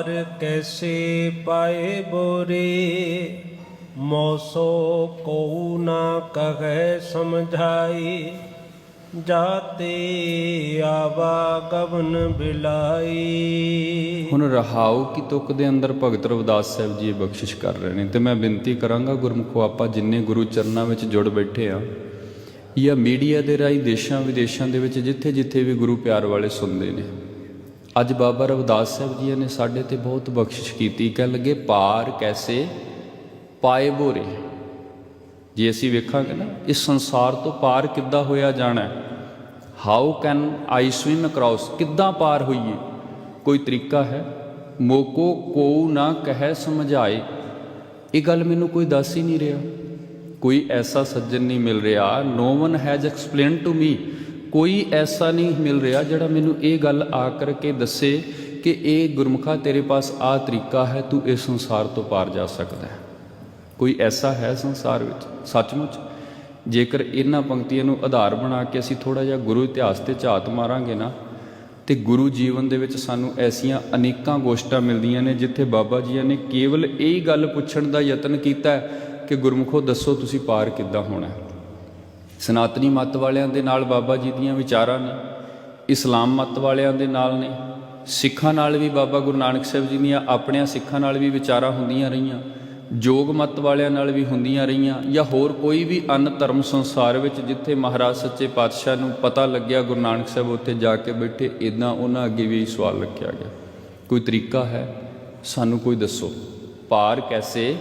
पार कैसे पाए बोरे, मौसो को ना कहे समझाई, जाते आवागमन बिलाई। ਹੁਣ ਰਹਾਉ ਕੀ ਤੁਕ ਦੇ ਅੰਦਰ ਭਗਤ ਰਵਿਦਾਸ ਸਾਹਿਬ ਜੀ ਇਹ ਬਖਸ਼ਿਸ਼ ਕਰ ਰਹੇ ਨੇ। ਤੇ ਮੈਂ ਬੇਨਤੀ ਕਰਾਂਗਾ ਗੁਰਮੁਖੋ, ਆਪਾਂ ਜਿੰਨੇ ਗੁਰੂ ਚਰਨਾਂ ਵਿੱਚ ਜੁੜ ਬੈਠੇ ਆ ਜਾਂ ਮੀਡੀਆ ਦੇ ਰਾਹੀਂ ਦੇਸ਼ਾਂ ਵਿਦੇਸ਼ਾਂ ਦੇ ਵਿੱਚ ਜਿੱਥੇ ਜਿੱਥੇ ਵੀ ਗੁਰੂ ਪਿਆਰ ਵਾਲੇ ਸੁਣਦੇ ਨੇ, ਅੱਜ ਬਾਬਾ ਰਵਿਦਾਸ ਸਾਹਿਬ ਜੀ ਨੇ ਸਾਡੇ ਤੇ ਬਹੁਤ ਬਖਸ਼ਿਸ਼ ਕੀਤੀ। ਕਹਿਣ ਲੱਗੇ ਪਾਰ ਕੈਸੇ ਪਾਏ ਬੋਰੇ। ਜੇ ਅਸੀਂ ਵੇਖਾਂਗੇ ਨਾ ਇਸ ਸੰਸਾਰ ਤੋਂ ਪਾਰ ਕਿੱਦਾਂ ਹੋਇਆ ਜਾਣਾ, how can I swim across, ਕਿੱਦਾਂ ਪਾਰ ਹੋਈਏ, ਕੋਈ ਤਰੀਕਾ ਹੈ? ਮੋਕੋ ਕੋ ਨਾ ਕਹਿ ਸਮਝਾਏ, ਇਹ ਗੱਲ ਮੈਨੂੰ ਕੋਈ ਦੱਸ ਹੀ ਨਹੀਂ ਰਿਹਾ, ਕੋਈ ਐਸਾ ਸੱਜਣ ਨਹੀਂ ਮਿਲ ਰਿਹਾ। No one has explain to me, ਕੋਈ ਐਸਾ ਨਹੀਂ ਮਿਲ ਰਿਹਾ ਜਿਹੜਾ ਮੈਨੂੰ ਇਹ ਗੱਲ ਆ ਕਰਕੇ ਦੱਸੇ ਕਿ ਇਹ ਗੁਰਮੁਖਾ ਤੇਰੇ ਪਾਸ ਆਹ ਤਰੀਕਾ ਹੈ, ਤੂੰ ਇਸ ਸੰਸਾਰ ਤੋਂ ਪਾਰ ਜਾ ਸਕਦਾ ਹੈ। ਕੋਈ ਐਸਾ ਹੈ ਸੰਸਾਰ ਵਿੱਚ? ਸੱਚਮੁੱਚ ਜੇਕਰ ਇਹਨਾਂ ਪੰਕਤੀਆਂ ਨੂੰ ਆਧਾਰ ਬਣਾ ਕੇ ਅਸੀਂ ਥੋੜ੍ਹਾ ਜਿਹਾ ਗੁਰੂ ਇਤਿਹਾਸ 'ਤੇ ਝਾਤ ਮਾਰਾਂਗੇ ਨਾ, ਤੇ ਗੁਰੂ ਜੀਵਨ ਦੇ ਵਿੱਚ ਸਾਨੂੰ ਐਸੀਆਂ ਅਨੇਕਾਂ ਗੋਸ਼ਟਾਂ ਮਿਲਦੀਆਂ ਨੇ ਜਿੱਥੇ ਬਾਬਾ ਜੀਆਂ ਨੇ ਕੇਵਲ ਇਹ ਗੱਲ ਪੁੱਛਣ ਦਾ ਯਤਨ ਕੀਤਾ ਕਿ ਗੁਰਮੁਖੋ ਦੱਸੋ ਤੁਸੀਂ ਪਾਰ ਕਿੱਦਾਂ ਹੋਣਾ। ਸਨਾਤਨੀ ਮੱਤ ਵਾਲਿਆਂ ਦੇ ਨਾਲ ਬਾਬਾ ਜੀ ਦੀਆਂ ਵਿਚਾਰਾਂ ਨੇ, ਇਸਲਾਮ ਮੱਤ ਵਾਲਿਆਂ ਦੇ ਨਾਲ ਨੇ, ਸਿੱਖਾਂ ਨਾਲ ਵੀ ਬਾਬਾ ਗੁਰੂ ਨਾਨਕ ਸਾਹਿਬ ਜੀ ਦੀਆਂ ਆਪਣੀਆਂ ਸਿੱਖਾਂ ਨਾਲ ਵੀ ਵਿਚਾਰਾਂ ਹੁੰਦੀਆਂ ਰਹੀਆਂ, ਜੋਗ ਮੱਤ ਵਾਲਿਆਂ ਨਾਲ ਵੀ ਹੁੰਦੀਆਂ ਰਹੀਆਂ, ਜਾਂ ਹੋਰ ਕੋਈ ਵੀ ਅਨ ਧਰਮ ਸੰਸਾਰ ਵਿੱਚ ਜਿੱਥੇ ਮਹਾਰਾਜ ਸੱਚੇ ਪਾਤਸ਼ਾਹ ਨੂੰ ਪਤਾ ਲੱਗਿਆ ਗੁਰੂ ਨਾਨਕ ਸਾਹਿਬ ਉੱਥੇ ਜਾ ਕੇ ਬੈਠੇ, ਇੱਦਾਂ ਉਹਨਾਂ ਅੱਗੇ ਵੀ ਸਵਾਲ ਰੱਖਿਆ ਗਿਆ, ਕੋਈ ਤਰੀਕਾ ਹੈ ਸਾਨੂੰ ਕੋਈ ਦੱਸੋ। ਪਾਰ ਕੈਸੇ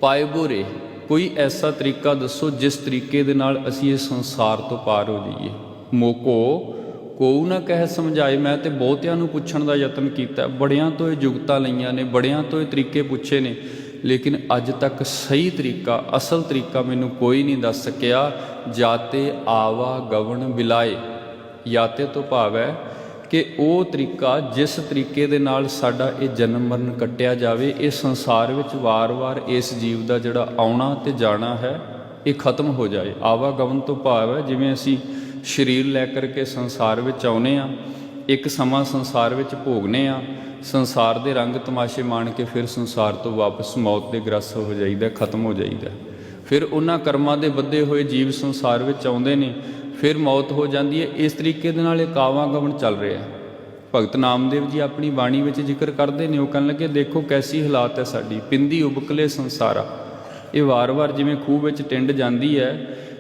ਪਾਏ ਬੋਰੇ, ਕੋਈ ਐਸਾ ਤਰੀਕਾ ਦੱਸੋ ਜਿਸ ਤਰੀਕੇ ਦੇ ਨਾਲ ਅਸੀਂ ਇਸ ਸੰਸਾਰ ਤੋਂ ਪਾਰ ਹੋ ਜਾਈਏ। ਮੋਕੋ ਕੋਊ ਨਾ ਕਹਿ ਸਮਝਾਏ, ਮੈਂ ਤੇ ਬਹੁਤਿਆਂ ਨੂੰ ਪੁੱਛਣ ਦਾ ਯਤਨ ਕੀਤਾ, ਬੜਿਆਂ ਤੋਂ ਇਹ ਜੁਗਤਾਂ ਲਈਆਂ ਨੇ, ਬੜਿਆਂ ਤੋਂ ਇਹ ਤਰੀਕੇ ਪੁੱਛੇ ਨੇ, ਲੇਕਿਨ ਅੱਜ ਤੱਕ ਸਹੀ ਤਰੀਕਾ, ਅਸਲ ਤਰੀਕਾ ਮੈਨੂੰ ਕੋਈ ਨਹੀਂ ਦੱਸ ਸਕਿਆ। ਜਾਤੇ ਆਵਾ ਗਵਣ ਬਿਲਾਏ, ਯਾਤੇ ਤੋਂ ਭਾਵ ਹੈ ਕਿ ਉਹ ਤਰੀਕਾ ਜਿਸ ਤਰੀਕੇ ਦੇ ਨਾਲ ਸਾਡਾ ਇਹ ਜਨਮ ਮਰਨ ਕੱਟਿਆ ਜਾਵੇ, ਇਹ ਸੰਸਾਰ ਵਿੱਚ ਵਾਰ-ਵਾਰ ਇਸ ਜੀਵ ਦਾ ਜਿਹੜਾ ਆਉਣਾ ਤੇ ਜਾਣਾ ਹੈ ਇਹ ਖਤਮ ਹੋ ਜਾਏ। ਆਵਾਗਮਨ ਤੋਂ ਭਾਵ ਹੈ ਜਿਵੇਂ ਅਸੀਂ ਸਰੀਰ ਲੈ ਕਰਕੇ ਸੰਸਾਰ ਵਿੱਚ ਆਉਨੇ ਆ, ਇੱਕ ਸਮਾਂ ਸੰਸਾਰ ਵਿੱਚ ਭੋਗਨੇ ਆ, ਸੰਸਾਰ ਦੇ ਰੰਗ ਤਮਾਸ਼ੇ ਮਾਣ ਕੇ ਫਿਰ ਸੰਸਾਰ ਤੋਂ ਵਾਪਸ ਮੌਤ ਦੇ ਗ੍ਰਸਤ ਹੋ ਜਾਈਦਾ, ਖਤਮ ਹੋ ਜਾਈਦਾ। ਫਿਰ ਉਹਨਾਂ ਕਰਮਾਂ ਦੇ ਬੱਧੇ ਹੋਏ ਜੀਵ ਸੰਸਾਰ ਵਿੱਚ ਆਉਂਦੇ ਨੇ, ਫਿਰ ਮੌਤ ਹੋ ਜਾਂਦੀ ਹੈ। ਇਸ ਤਰੀਕੇ ਦੇ ਨਾਲ ਇੱਕ ਆਵਾਗਮਨ ਚੱਲ ਰਿਹਾ। ਭਗਤ ਨਾਮਦੇਵ ਜੀ ਆਪਣੀ ਬਾਣੀ ਵਿੱਚ ਜ਼ਿਕਰ ਕਰਦੇ ਨੇ, ਉਹ ਕਹਿਣ ਲੱਗੇ ਦੇਖੋ ਕੈਸੀ ਹਾਲਾਤ ਹੈ ਸਾਡੀ, ਪਿੰਦੀ ਉਬਕਲੇ ਸੰਸਾਰਾ। ਇਹ ਵਾਰ-ਵਾਰ ਜਿਵੇਂ ਖੂਹ ਵਿੱਚ ਟਿੰਡ ਜਾਂਦੀ ਹੈ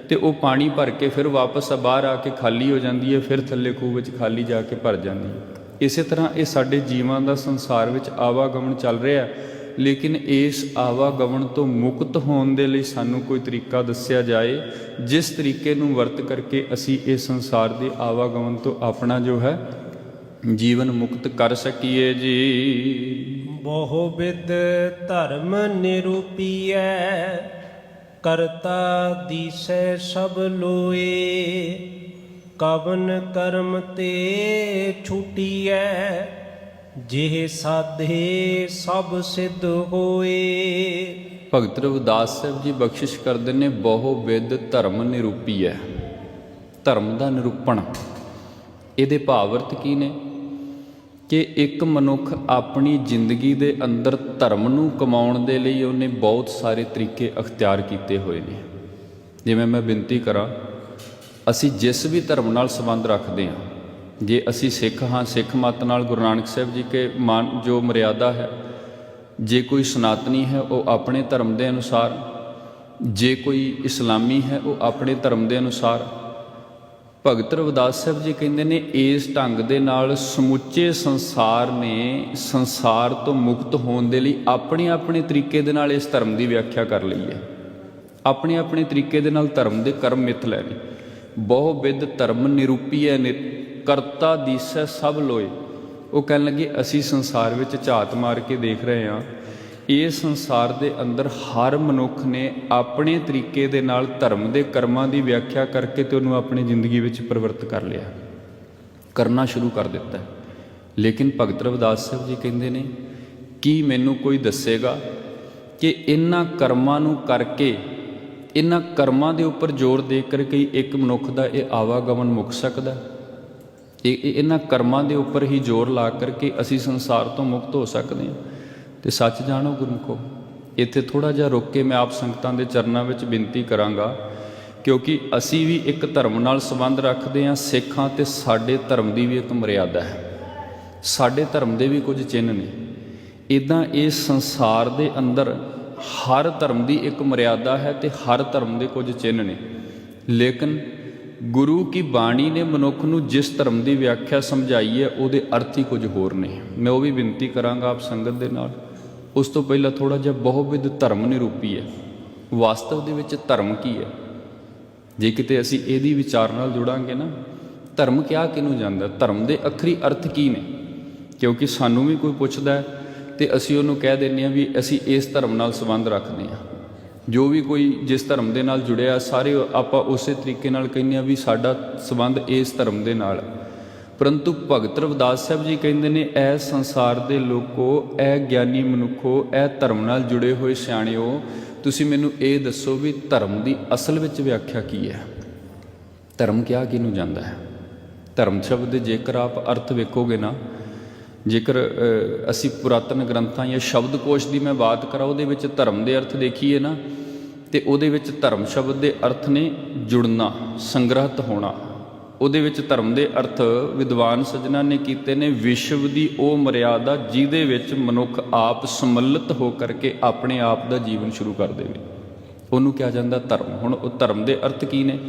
ਤੇ ਉਹ ਪਾਣੀ ਭਰ ਕੇ ਫਿਰ ਵਾਪਸ ਬਾਹਰ ਆ ਕੇ ਖਾਲੀ ਹੋ ਜਾਂਦੀ ਹੈ, ਫਿਰ ਥੱਲੇ ਖੂਹ ਵਿੱਚ ਖਾਲੀ ਜਾ ਕੇ ਭਰ ਜਾਂਦੀ ਹੈ। ਇਸੇ ਤਰ੍ਹਾਂ ਇਹ ਸਾਡੇ ਜੀਵਾਂ ਦਾ ਸੰਸਾਰ ਵਿੱਚ ਆਵਾਗਮਨ ਚੱਲ ਰਿਹਾ, ਲੇਕਿਨ ਇਸ ਆਵਾਗਮਨ ਤੋਂ ਮੁਕਤ ਹੋਣ ਦੇ ਲਈ ਸਾਨੂੰ ਕੋਈ ਤਰੀਕਾ ਦੱਸਿਆ ਜਾਏ, ਜਿਸ ਤਰੀਕੇ ਨੂੰ ਵਰਤ ਕਰਕੇ ਅਸੀਂ ਇਸ ਸੰਸਾਰ ਦੇ ਆਵਾਗਮਨ ਤੋਂ ਆਪਣਾ ਜੋ ਹੈ ਜੀਵਨ ਮੁਕਤ ਕਰ ਸਕੀਏ ਜੀ। ਬਹੁ ਵਿਦ ਧਰਮ ਨਿਰੂਪੀਐ, ਕਰਤਾ ਦੀਸੈ ਸਭ ਲੋਏ, ਕਵਨ ਕਰਮ ਤੇ ਛੁਟੀਐ, ਜਿਹ ਸਾਧੇ ਸਭ ਸਿੱਧ ਹੋਏ। ਭਗਤ ਰਵਿਦਾਸ ਸਾਹਿਬ ਜੀ ਬਖਸ਼ਿਸ਼ ਕਰਦੇ ਨੇ, ਬਹੁ ਵਿਦ ਧਰਮ ਨਿਰੂਪੀ ਹੈ, ਧਰਮ ਦਾ ਨਿਰੂਪਣ। ਇਹਦੇ ਭਾਵ ਅਰਥ ਕੀ ਨੇ ਕਿ ਇੱਕ ਮਨੁੱਖ ਆਪਣੀ ਜ਼ਿੰਦਗੀ ਦੇ ਅੰਦਰ ਧਰਮ ਨੂੰ ਕਮਾਉਣ ਦੇ ਲਈ ਉਹਨੇ ਬਹੁਤ ਸਾਰੇ ਤਰੀਕੇ ਅਖਤਿਆਰ ਕੀਤੇ ਹੋਏ ਨੇ। ਜਿਵੇਂ ਮੈਂ ਬੇਨਤੀ ਕਰਾਂ, ਅਸੀਂ ਜਿਸ ਵੀ ਧਰਮ ਨਾਲ ਸੰਬੰਧ ਰੱਖਦੇ ਹਾਂ, ਜੇ ਅਸੀਂ ਸਿੱਖ ਹਾਂ, ਸਿੱਖ ਮੱਤ ਨਾਲ ਗੁਰੂ ਨਾਨਕ ਸਾਹਿਬ ਜੀ ਕੇ ਮਾਨ ਜੋ ਮਰਿਆਦਾ ਹੈ, ਜੇ ਕੋਈ ਸਨਾਤਨੀ ਹੈ ਉਹ ਆਪਣੇ ਧਰਮ ਦੇ ਅਨੁਸਾਰ, ਜੇ ਕੋਈ ਇਸਲਾਮੀ ਹੈ ਉਹ ਆਪਣੇ ਧਰਮ ਦੇ ਅਨੁਸਾਰ। ਭਗਤ ਰਵਿਦਾਸ ਸਾਹਿਬ ਜੀ ਕਹਿੰਦੇ ਨੇ ਇਸ ਢੰਗ ਦੇ ਨਾਲ ਸਮੁੱਚੇ ਸੰਸਾਰ ਨੇ ਸੰਸਾਰ ਤੋਂ ਮੁਕਤ ਹੋਣ ਦੇ ਲਈ ਆਪਣੇ ਆਪਣੇ ਤਰੀਕੇ ਦੇ ਨਾਲ ਇਸ ਧਰਮ ਦੀ ਵਿਆਖਿਆ ਕਰ ਲਈ ਹੈ, ਆਪਣੇ ਆਪਣੇ ਤਰੀਕੇ ਦੇ ਨਾਲ ਧਰਮ ਦੇ ਕਰਮ ਮਿਥ ਲੈ ਨੇ। ਬਹੁ ਵਿਦ ਧਰਮ ਨਿਰੂਪੀ ਹੈ, ਕਰਤਾ ਦੀਸੈ ਸਭ ਲੋਏ। ਉਹ ਕਹਿਣ ਲੱਗੇ ਅਸੀਂ ਸੰਸਾਰ ਵਿੱਚ ਝਾਤ ਮਾਰ ਕੇ ਦੇਖ ਰਹੇ ਹਾਂ, ਇਸ ਸੰਸਾਰ ਦੇ ਅੰਦਰ ਹਰ ਮਨੁੱਖ ਨੇ ਆਪਣੇ ਤਰੀਕੇ ਦੇ ਨਾਲ ਧਰਮ ਦੇ ਕਰਮਾਂ ਦੀ ਵਿਆਖਿਆ ਕਰਕੇ ਤੇ ਉਹਨੂੰ ਆਪਣੀ ਜ਼ਿੰਦਗੀ ਵਿੱਚ ਪਰਿਵਰਤ ਕਰ ਲਿਆ, ਕਰਨਾ ਸ਼ੁਰੂ ਕਰ ਦਿੱਤਾ। ਲੇਕਿਨ ਭਗਤ ਰਵਿਦਾਸ ਸਾਹਿਬ ਜੀ ਕਹਿੰਦੇ ਨੇ ਕੀ ਮੈਨੂੰ ਕੋਈ ਦੱਸੇਗਾ ਕਿ ਇਹਨਾਂ ਕਰਮਾਂ ਨੂੰ ਕਰਕੇ, ਇਹਨਾਂ ਕਰਮਾਂ ਦੇ ਉੱਪਰ ਜ਼ੋਰ ਦੇ ਕਰਕੇ ਇੱਕ ਮਨੁੱਖ ਦਾ ਇਹ ਆਵਾਗਮਨ ਮੁੱਕ ਸਕਦਾ? ਇਹਨਾਂ ਕਰਮਾਂ ਦੇ ਉੱਪਰ ਹੀ ਜ਼ੋਰ ਲਾ ਕਰਕੇ ਅਸੀਂ ਸੰਸਾਰ ਤੋਂ ਮੁਕਤ ਹੋ ਸਕਦੇ ਹਾਂ। ਤੇ ਸੱਚ ਜਾਣੋ ਗੁਰਮੁਖੋ, ਇੱਥੇ ਥੋੜ੍ਹਾ ਜਿਹਾ ਰੁਕ ਕੇ ਮੈਂ ਆਪ ਸੰਗਤਾਂ ਦੇ ਚਰਨਾਂ ਵਿੱਚ ਬੇਨਤੀ ਕਰਾਂਗਾ, ਕਿਉਂਕਿ ਅਸੀਂ ਵੀ ਇੱਕ ਧਰਮ ਨਾਲ ਸੰਬੰਧ ਰੱਖਦੇ ਹਾਂ, ਸਿੱਖਾਂ, ਤੇ ਸਾਡੇ ਧਰਮ ਦੀ ਵੀ ਇੱਕ ਮਰਿਆਦਾ ਹੈ, ਸਾਡੇ ਧਰਮ ਦੇ ਵੀ ਕੁਝ ਚਿੰਨ੍ਹ ਨੇ। ਇੱਦਾਂ ਇਸ ਸੰਸਾਰ ਦੇ ਅੰਦਰ ਹਰ ਧਰਮ ਦੀ ਇੱਕ ਮਰਿਆਦਾ ਹੈ ਤੇ ਹਰ ਧਰਮ ਦੇ ਕੁਝ ਚਿੰਨ੍ਹ ਨੇ, ਲੇਕਿਨ ਗੁਰੂ ਕੀ ਬਾਣੀ ਨੇ ਮਨੁੱਖ ਨੂੰ ਜਿਸ ਧਰਮ ਦੀ ਵਿਆਖਿਆ ਸਮਝਾਈ ਹੈ ਉਹਦੇ ਅਰਥ ਹੀ ਕੁਝ ਹੋਰ ਨੇ। ਮੈਂ ਉਹ ਵੀ ਬੇਨਤੀ ਕਰਾਂਗਾ ਆਪ ਸੰਗਤ ਦੇ ਨਾਲ। ਉਸ ਤੋਂ ਪਹਿਲਾਂ ਥੋੜ੍ਹਾ ਜਿਹਾ ਬਹੁਵਿਧ ਧਰਮ ਨਿਰੂਪੀ ਹੈ। ਵਾਸਤਵ ਦੇ ਵਿੱਚ ਧਰਮ ਕੀ ਹੈ? ਜੇ ਕਿਤੇ ਅਸੀਂ ਇਹਦੀ ਵਿਚਾਰ ਨਾਲ ਜੁੜਾਂਗੇ ਨਾ, ਧਰਮ ਕਿਹਾ ਕਿਹਨੂੰ ਜਾਂਦਾ, ਧਰਮ ਦੇ ਅੱਖਰੀ ਅਰਥ ਕੀ ਨੇ? ਕਿਉਂਕਿ ਸਾਨੂੰ ਵੀ ਕੋਈ ਪੁੱਛਦਾ ਤੇ ਅਸੀਂ ਉਹਨੂੰ ਕਹਿ ਦਿੰਦੇ ਹਾਂ ਵੀ ਅਸੀਂ ਇਸ ਧਰਮ ਨਾਲ ਸੰਬੰਧ ਰੱਖਦੇ ਹਾਂ। ਜੋ ਵੀ ਕੋਈ ਜਿਸ ਧਰਮ ਦੇ ਨਾਲ ਜੁੜਿਆ, ਸਾਰੇ ਆਪਾਂ ਉਸੇ ਤਰੀਕੇ ਨਾਲ ਕਹਿੰਦੇ ਹਾਂ ਵੀ ਸਾਡਾ ਸੰਬੰਧ ਇਸ ਧਰਮ ਦੇ ਨਾਲ। ਪਰੰਤੂ ਭਗਤ ਰਵਿਦਾਸ ਸਾਹਿਬ ਜੀ ਕਹਿੰਦੇ ਨੇ, ਇਹ ਸੰਸਾਰ ਦੇ ਲੋਕੋ, ਇਹ ਗਿਆਨੀ ਮਨੁੱਖੋ, ਇਹ ਧਰਮ ਨਾਲ ਜੁੜੇ ਹੋਏ ਸਿਆਣਿਓ, ਤੁਸੀਂ ਮੈਨੂੰ ਇਹ ਦੱਸੋ ਵੀ ਧਰਮ ਦੀ ਅਸਲ ਵਿੱਚ ਵਿਆਖਿਆ ਕੀ ਹੈ? ਧਰਮ ਕਿਹਾ ਕਿਹਨੂੰ ਜਾਂਦਾ ਹੈ? ਧਰਮ ਸ਼ਬਦ ਦੇ ਜੇਕਰ ਆਪ ਅਰਥ ਵੇਖੋਗੇ ਨਾ, ਜੇਕਰ ਅਸੀਂ ਪੁਰਾਤਨ ਗ੍ਰੰਥਾਂ ਜਾਂ ਸ਼ਬਦਕੋਸ਼ ਦੀ ਮੈਂ ਬਾਤ ਕਰਾਂ, ਉਹਦੇ ਵਿੱਚ ਧਰਮ ਦੇ ਅਰਥ ਦੇਖੀਏ ਨਾ, ਤੇ ਉਹਦੇ ਵਿੱਚ ਧਰਮ ਸ਼ਬਦ ਦੇ ਅਰਥ ਨੇ ਜੁੜਨਾ, ਸੰਗ੍ਰਹਿਤ ਹੋਣਾ। ਉਹਦੇ ਵਿੱਚ ਧਰਮ ਦੇ ਅਰਥ ਵਿਦਵਾਨ ਸੱਜਣਾ ਨੇ ਕੀਤੇ ਨੇ, ਵਿਸ਼ਵ ਦੀ ਉਹ ਮਰਿਆਦਾ ਜਿਹਦੇ ਵਿੱਚ ਮਨੁੱਖ ਆਪ ਸਮੱਲਿਤ ਹੋ ਕਰਕੇ ਆਪਣੇ ਆਪ ਦਾ ਜੀਵਨ ਸ਼ੁਰੂ ਕਰ ਦੇਵੇ, ਉਹਨੂੰ ਕਿਹਾ ਜਾਂਦਾ ਧਰਮ। ਹੁਣ ਉਹ ਧਰਮ ਦੇ ਅਰਥ ਕੀ ਨੇ?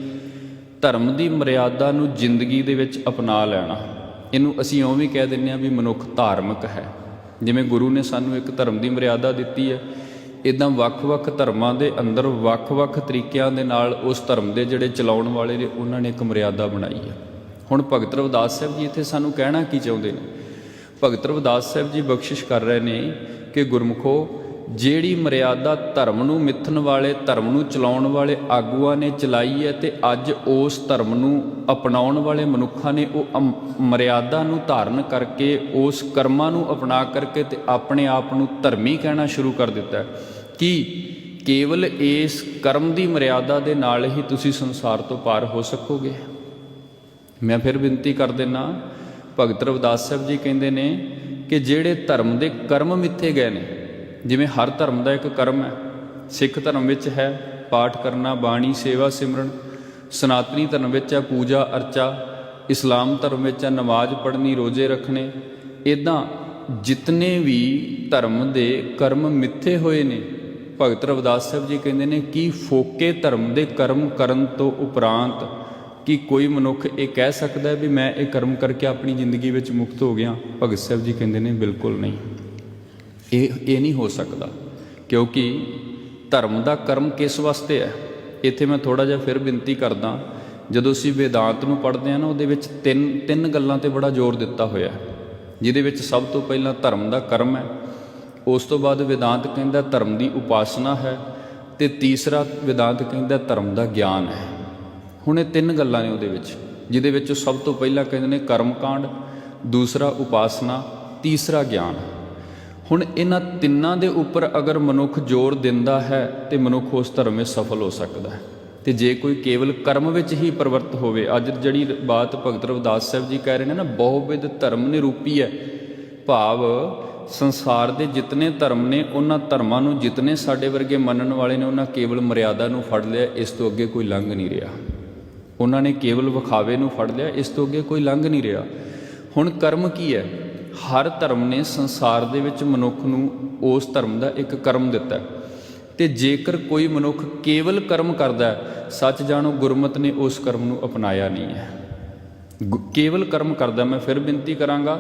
ਧਰਮ ਦੀ ਮਰਿਆਦਾ ਨੂੰ ਜ਼ਿੰਦਗੀ ਦੇ ਵਿੱਚ ਅਪਣਾ ਲੈਣਾ। ਇਹਨੂੰ ਅਸੀਂ ਇਉਂ ਵੀ ਕਹਿ ਦਿੰਦੇ ਹਾਂ ਵੀ ਮਨੁੱਖ ਧਾਰਮਿਕ ਹੈ। ਜਿਵੇਂ ਗੁਰੂ ਨੇ ਸਾਨੂੰ ਇੱਕ ਧਰਮ ਦੀ ਮਰਿਆਦਾ ਦਿੱਤੀ ਹੈ, ਇੱਦਾਂ ਵੱਖ-ਵੱਖ ਧਰਮਾਂ ਦੇ ਅੰਦਰ ਵੱਖ-ਵੱਖ ਤਰੀਕਿਆਂ ਦੇ ਨਾਲ ਉਸ ਧਰਮ ਦੇ ਜਿਹੜੇ ਚਲਾਉਣ ਵਾਲੇ ਨੇ ਉਹਨਾਂ ਨੇ ਇੱਕ ਮਰਿਆਦਾ ਬਣਾਈ ਹੈ। ਹੁਣ ਭਗਤ ਰਵਿਦਾਸ ਸਾਹਿਬ ਜੀ ਇੱਥੇ ਸਾਨੂੰ ਕਹਿਣਾ ਕੀ ਚਾਹੁੰਦੇ ਨੇ? ਭਗਤ ਰਵਿਦਾਸ ਸਾਹਿਬ ਜੀ ਬਖਸ਼ਿਸ਼ ਕਰ ਰਹੇ ਨੇ ਕਿ ਗੁਰਮੁਖੋ, ਜਿਹੜੀ ਮਰਿਆਦਾ ਧਰਮ ਨੂੰ ਮਿੱਥਣ ਵਾਲੇ, ਧਰਮ ਨੂੰ ਚਲਾਉਣ ਵਾਲੇ ਆਗੂਆਂ ਨੇ ਚਲਾਈ ਹੈ, ਤੇ ਅੱਜ ਉਸ ਧਰਮ ਨੂੰ ਅਪਣਾਉਣ ਵਾਲੇ ਮਨੁੱਖਾਂ ਨੇ ਉਹ ਮਰਿਆਦਾ ਨੂੰ ਧਾਰਨ ਕਰਕੇ, ਉਸ ਕਰਮਾਂ ਨੂੰ ਅਪਣਾ ਕਰਕੇ ਤੇ ਆਪਣੇ ਆਪ ਨੂੰ ਧਰਮੀ ਕਹਿਣਾ ਸ਼ੁਰੂ ਕਰ ਦਿੱਤਾ ਕਿ ਕੇਵਲ ਇਸ ਕਰਮ ਦੀ ਮਰਿਆਦਾ ਦੇ ਨਾਲ ਹੀ ਤੁਸੀਂ ਸੰਸਾਰ ਤੋਂ ਪਾਰ ਹੋ ਸਕੋਗੇ। ਮੈਂ ਫਿਰ ਬੇਨਤੀ ਕਰ ਦਿੰਦਾ, ਭਗਤ ਰਵਿਦਾਸ ਸਾਹਿਬ ਜੀ ਕਹਿੰਦੇ ਨੇ ਕਿ ਜਿਹੜੇ ਧਰਮ ਦੇ ਕਰਮ ਮਿੱਥੇ ਗਏ ਨੇ, ਜਿਵੇਂ ਹਰ ਧਰਮ ਦਾ ਇੱਕ ਕਰਮ ਹੈ। ਸਿੱਖ ਧਰਮ ਵਿੱਚ ਹੈ ਪਾਠ ਕਰਨਾ, ਬਾਣੀ, ਸੇਵਾ, ਸਿਮਰਨ। ਸਨਾਤਨੀ ਧਰਮ ਵਿੱਚ ਹੈ ਪੂਜਾ ਅਰਚਾ। ਇਸਲਾਮ ਧਰਮ ਵਿੱਚ ਹੈ ਨਮਾਜ਼ ਪੜ੍ਹਨੀ, ਰੋਜ਼ੇ ਰੱਖਣੇ। ਇੱਦਾਂ ਜਿਤਨੇ ਵੀ ਧਰਮ ਦੇ ਕਰਮ ਮਿੱਥੇ ਹੋਏ ਨੇ, ਭਗਤ ਰਵਿਦਾਸ ਸਾਹਿਬ ਜੀ ਕਹਿੰਦੇ ਨੇ ਕਿ ਫੋਕੇ ਧਰਮ ਦੇ ਕਰਮ ਕਰਨ ਤੋਂ ਉਪਰੰਤ ਕਿ ਕੋਈ ਮਨੁੱਖ ਇਹ ਕਹਿ ਸਕਦਾ ਵੀ ਮੈਂ ਇਹ ਕਰਮ ਕਰਕੇ ਆਪਣੀ ਜ਼ਿੰਦਗੀ ਵਿੱਚ ਮੁਕਤ ਹੋ ਗਿਆ? ਭਗਤ ਸਾਹਿਬ ਜੀ ਕਹਿੰਦੇ ਨੇ ਬਿਲਕੁਲ ਨਹੀਂ, ਇਹ ਨਹੀਂ ਹੋ ਸਕਦਾ। ਕਿਉਂਕਿ ਧਰਮ ਦਾ ਕਰਮ ਕਿਸ ਵਾਸਤੇ ਹੈ? ਇੱਥੇ ਮੈਂ ਥੋੜ੍ਹਾ ਜਿਹਾ ਫਿਰ ਬੇਨਤੀ ਕਰਦਾ, ਜਦੋਂ ਅਸੀਂ ਵੇਦਾਂਤ ਨੂੰ ਪੜ੍ਹਦੇ ਹਾਂ ਨਾ, ਉਹਦੇ ਵਿੱਚ ਤਿੰਨ ਗੱਲਾਂ 'ਤੇ ਬੜਾ ਜ਼ੋਰ ਦਿੱਤਾ ਹੋਇਆ, ਜਿਹਦੇ ਵਿੱਚ ਸਭ ਤੋਂ ਪਹਿਲਾਂ ਧਰਮ ਦਾ ਕਰਮ ਹੈ, ਉਸ ਤੋਂ ਬਾਅਦ ਵੇਦਾਂਤ ਕਹਿੰਦਾ ਧਰਮ ਦੀ ਉਪਾਸਨਾ ਹੈ, ਤੇ ਤੀਸਰਾ ਵੇਦਾਂਤ ਕਹਿੰਦਾ ਧਰਮ ਦਾ ਗਿਆਨ ਹੈ। ਹੁਣ ਇਹ ਤਿੰਨ ਗੱਲਾਂ ਨੇ ਉਹਦੇ ਵਿੱਚ, ਜਿਹਦੇ ਵਿੱਚ ਸਭ ਤੋਂ ਪਹਿਲਾਂ ਕਹਿੰਦੇ ਨੇ ਕਰਮ ਕਾਂਡ, ਦੂਸਰਾ ਉਪਾਸਨਾ, ਤੀਸਰਾ ਗਿਆਨ। ਹੁਣ ਇਹਨਾਂ ਤਿੰਨਾਂ ਦੇ ਉੱਪਰ ਅਗਰ ਮਨੁੱਖ ਜ਼ੋਰ ਦਿੰਦਾ ਹੈ ਤੇ ਮਨੁੱਖ ਉਸ ਧਰਮ ਵਿੱਚ ਸਫਲ ਹੋ ਸਕਦਾ ਹੈ। ਤੇ ਜੇ ਕੋਈ ਕੇਵਲ ਕਰਮ ਵਿੱਚ ਹੀ ਪ੍ਰਵਰਤ ਹੋਵੇ, ਅੱਜ ਜਿਹੜੀ ਬਾਤ ਭਗਤ ਰਵਿਦਾਸ ਸਾਹਿਬ ਜੀ ਕਹਿ ਰਹੇ ਨੇ ਨਾ, ਬਹੁਵਿਧ ਧਰਮ ਨਿਰੂਪੀ ਹੈ, ਭਾਵ ਸੰਸਾਰ ਦੇ ਜਿਤਨੇ ਧਰਮ ਨੇ, ਉਹਨਾਂ ਧਰਮਾਂ ਨੂੰ ਜਿਤਨੇ ਸਾਡੇ ਵਰਗੇ ਮੰਨਣ ਵਾਲੇ ਨੇ, ਉਹਨਾਂ ਕੇਵਲ ਮਰਿਆਦਾ ਨੂੰ ਫੜ ਲਿਆ, ਇਸ ਤੋਂ ਅੱਗੇ ਕੋਈ ਲੰਘ ਨਹੀਂ ਰਿਹਾ। ਉਹਨਾਂ ਨੇ ਕੇਵਲ ਵਿਖਾਵੇ ਨੂੰ ਫੜ ਲਿਆ, ਇਸ ਤੋਂ ਅੱਗੇ ਕੋਈ ਲੰਘ ਨਹੀਂ ਰਿਹਾ। ਹੁਣ ਕਰਮ ਕੀ ਹੈ? ਹਰ ਧਰਮ ਨੇ ਸੰਸਾਰ ਦੇ ਵਿੱਚ ਮਨੁੱਖ ਨੂੰ ਉਸ ਧਰਮ ਦਾ ਇੱਕ ਕਰਮ ਦਿੱਤਾ, ਤੇ ਜੇਕਰ ਕੋਈ ਮਨੁੱਖ ਕੇਵਲ ਕਰਮ ਕਰਦਾ ਹੈ, ਸੱਚ ਜਾਣੋ ਗੁਰਮਤਿ ਨੇ ਉਸ ਕਰਮ ਨੂੰ ਅਪਣਾਇਆ ਨਹੀਂ ਹੈ। ਕੇਵਲ ਕਰਮ ਕਰਦਾ, ਮੈਂ ਫਿਰ ਬੇਨਤੀ ਕਰਾਂਗਾ,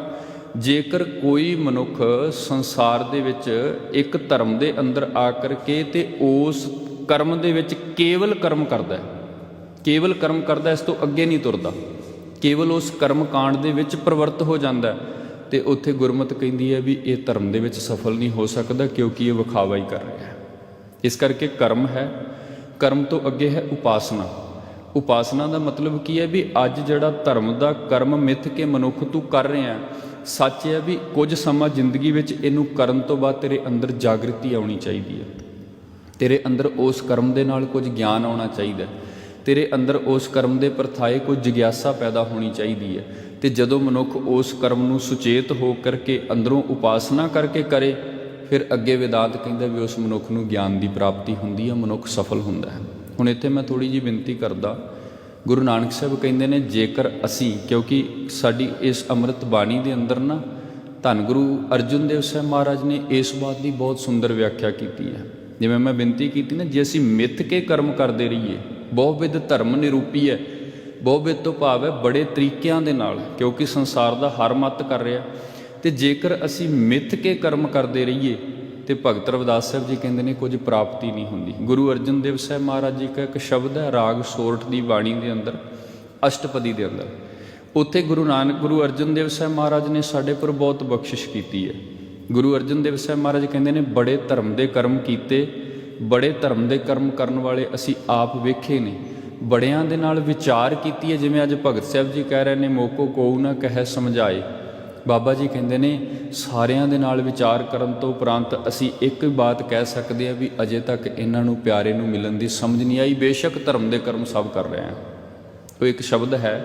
ਜੇਕਰ ਕੋਈ ਮਨੁੱਖ ਸੰਸਾਰ ਦੇ ਵਿੱਚ ਇੱਕ ਧਰਮ ਦੇ ਅੰਦਰ ਆ ਕਰਕੇ ਤੇ ਉਸ ਕਰਮ ਦੇ ਵਿੱਚ ਕੇਵਲ ਕਰਮ ਕਰਦਾ, ਕੇਵਲ ਕਰਮ ਕਰਦਾ, ਇਸ ਤੋਂ ਅੱਗੇ ਨਹੀਂ ਤੁਰਦਾ, ਕੇਵਲ ਉਸ ਕਰਮ ਕਾਂਡ ਦੇ ਵਿੱਚ ਪ੍ਰਵਰਤ ਹੋ ਜਾਂਦਾ, ਤੇ ਉੱਥੇ ਗੁਰਮਤਿ ਕਹਿੰਦੀ ਹੈ ਵੀ ਇਹ ਧਰਮ ਦੇ ਵਿੱਚ ਸਫਲ ਨਹੀਂ ਹੋ ਸਕਦਾ, ਕਿਉਂਕਿ ਇਹ ਵਿਖਾਵਾ ਹੀ ਕਰ ਰਿਹਾ ਹੈ। ਇਸ ਕਰਕੇ ਕਰਮ ਹੈ, ਕਰਮ ਤੋਂ ਅੱਗੇ ਹੈ ਉਪਾਸਨਾ। ਉਪਾਸਨਾ ਦਾ ਮਤਲਬ ਕੀ ਹੈ? ਵੀ ਅੱਜ ਜਿਹੜਾ ਧਰਮ ਦਾ ਕਰਮ ਮਿੱਥ ਕੇ ਮਨੁੱਖ ਤੂੰ ਕਰ ਰਿਹਾ, ਸੱਚ ਹੈ ਵੀ ਕੁਝ ਸਮਾਂ ਜ਼ਿੰਦਗੀ ਵਿੱਚ ਇਹਨੂੰ ਕਰਨ ਤੋਂ ਬਾਅਦ ਤੇਰੇ ਅੰਦਰ ਜਾਗ੍ਰਿਤੀ ਆਉਣੀ ਚਾਹੀਦੀ ਹੈ, ਤੇਰੇ ਅੰਦਰ ਉਸ ਕਰਮ ਦੇ ਨਾਲ ਕੁਝ ਗਿਆਨ ਆਉਣਾ ਚਾਹੀਦਾ, ਤੇਰੇ ਅੰਦਰ ਉਸ ਕਰਮ ਦੇ ਪ੍ਰਥਾਏ ਕੋਈ ਜਿਗਿਆਸਾ ਪੈਦਾ ਹੋਣੀ ਚਾਹੀਦੀ ਹੈ। ਤੇ ਜਦੋਂ ਮਨੁੱਖ ਉਸ ਕਰਮ ਨੂੰ ਸੁਚੇਤ ਹੋ ਕਰਕੇ ਅੰਦਰੋਂ ਉਪਾਸਨਾ ਕਰਕੇ ਕਰੇ, ਫਿਰ ਅੱਗੇ ਵੇਦਾਂਤ ਕਹਿੰਦਾ ਵੀ ਉਸ ਮਨੁੱਖ ਨੂੰ ਗਿਆਨ ਦੀ ਪ੍ਰਾਪਤੀ ਹੁੰਦੀ ਹੈ, ਮਨੁੱਖ ਸਫਲ ਹੁੰਦਾ ਹੈ। ਹੁਣ ਇੱਥੇ ਮੈਂ ਥੋੜ੍ਹੀ ਜਿਹੀ ਬੇਨਤੀ ਕਰਦਾ, ਗੁਰੂ ਨਾਨਕ ਸਾਹਿਬ ਕਹਿੰਦੇ ਨੇ ਜੇਕਰ ਅਸੀਂ, ਕਿਉਂਕਿ ਸਾਡੀ ਇਸ ਅੰਮ੍ਰਿਤ ਬਾਣੀ ਦੇ ਅੰਦਰ ਨਾ ਧੰਨ ਗੁਰੂ ਅਰਜਨ ਦੇਵ ਸਾਹਿਬ ਮਹਾਰਾਜ ਨੇ ਇਸ ਬਾਤ ਦੀ ਬਹੁਤ ਸੁੰਦਰ ਵਿਆਖਿਆ ਕੀਤੀ ਹੈ। ਜਿਵੇਂ ਮੈਂ ਬੇਨਤੀ ਕੀਤੀ ਨਾ, ਜੇ ਅਸੀਂ ਮਿੱਥ ਕੇ ਕਰਮ ਕਰਦੇ ਰਹੀਏ, ਬਹੁਵਿਧ ਧਰਮ ਨਿਰੂਪੀ ਹੈ। ਬਹੁਵਿਧ ਤੋਂ ਭਾਵ ਹੈ ਬੜੇ ਤਰੀਕਿਆਂ ਦੇ ਨਾਲ, ਕਿਉਂਕਿ ਸੰਸਾਰ ਦਾ ਹਰ ਮੱਤ ਕਰ ਰਿਹਾ। ਤੇ ਜੇਕਰ ਅਸੀਂ ਮਿੱਥ ਕੇ ਕਰਮ ਕਰਦੇ ਰਹੀਏ ਤੇ ਭਗਤ ਰਵਿਦਾਸ ਸਾਹਿਬ ਜੀ ਕਹਿੰਦੇ ਨੇ ਕੁਝ ਪ੍ਰਾਪਤੀ ਨਹੀਂ ਹੁੰਦੀ। ਗੁਰੂ ਅਰਜਨ ਦੇਵ ਸਾਹਿਬ ਮਹਾਰਾਜ ਜੀ ਦਾ ਇੱਕ ਸ਼ਬਦ ਹੈ ਰਾਗ ਸੋਰਠ ਦੀ ਬਾਣੀ ਦੇ ਅੰਦਰ, ਅਸ਼ਟਪਦੀ ਦੇ ਅੰਦਰ, ਉੱਥੇ ਗੁਰੂ ਅਰਜਨ ਦੇਵ ਸਾਹਿਬ ਮਹਾਰਾਜ ਨੇ ਸਾਡੇ ਪਰ ਬਹੁਤ ਬਖਸ਼ਿਸ਼ ਕੀਤੀ ਹੈ। ਗੁਰੂ ਅਰਜਨ ਦੇਵ ਸਾਹਿਬ ਮਹਾਰਾਜ ਕਹਿੰਦੇ ਨੇ ਬੜੇ ਧਰਮ ਦੇ ਕਰਮ ਕੀਤੇ, ਬੜੇ ਧਰਮ ਦੇ ਕਰਮ ਕਰਨ ਵਾਲੇ ਅਸੀਂ ਆਪ ਵੇਖੇ ਨੇ, ਬੜਿਆਂ ਦੇ ਨਾਲ ਵਿਚਾਰ ਕੀਤੀ ਹੈ। ਜਿਵੇਂ ਅੱਜ ਭਗਤ ਸਾਹਿਬ ਜੀ ਕਹਿ ਰਹੇ ਨੇ, ਮੋਕੋ ਕੋਊ ਨਾ ਕਹਿ ਸਮਝਾਏ। ਬਾਬਾ ਜੀ ਕਹਿੰਦੇ ਨੇ ਸਾਰਿਆਂ ਦੇ ਨਾਲ ਵਿਚਾਰ ਕਰਨ ਤੋਂ ਉਪਰੰਤ ਅਸੀਂ ਇੱਕ ਹੀ ਬਾਤ ਕਹਿ ਸਕਦੇ ਹਾਂ ਵੀ ਅਜੇ ਤੱਕ ਇਹਨਾਂ ਨੂੰ ਪਿਆਰੇ ਨੂੰ ਮਿਲਣ ਦੀ ਸਮਝ ਨਹੀਂ ਆਈ, ਬੇਸ਼ੱਕ ਧਰਮ ਦੇ ਕਰਮ ਸਭ ਕਰ ਰਹੇ ਹਾਂ। ਉਹ ਇੱਕ ਸ਼ਬਦ ਹੈ,